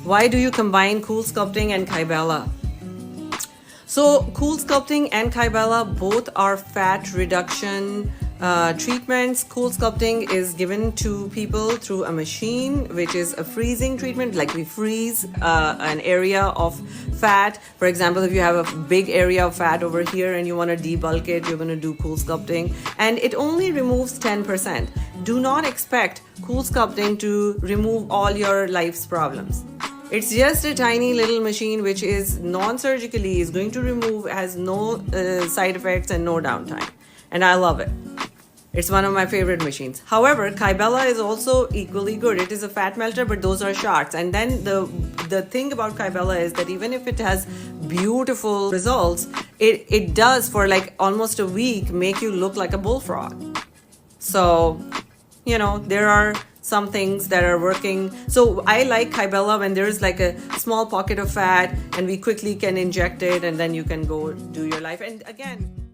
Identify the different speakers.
Speaker 1: Why do you combine Coolsculpting and Kybella? So Coolsculpting and Kybella both are fat reduction treatments. Coolsculpting is given to people through a machine, which is a freezing treatment, like we freeze an area of fat. For example, if you have a big area of fat over here and you want to debulk it, you're going to do Coolsculpting, and it only removes 10%. Do not expect Coolsculpting to remove all your life's problems. It's just a tiny little machine which is non-surgically, is going to remove, has no side effects and no downtime. And I love it. It's one of my favorite machines. However, Kybella is also equally good. It is a fat melter, but those are shots. And then the thing about Kybella is that even if it has beautiful results, it does for like almost a week make you look like a bullfrog. So, you know, there are some things that are working. So I like Kybella when there's like a small pocket of fat and we quickly can inject it and then you can go do your life. And again,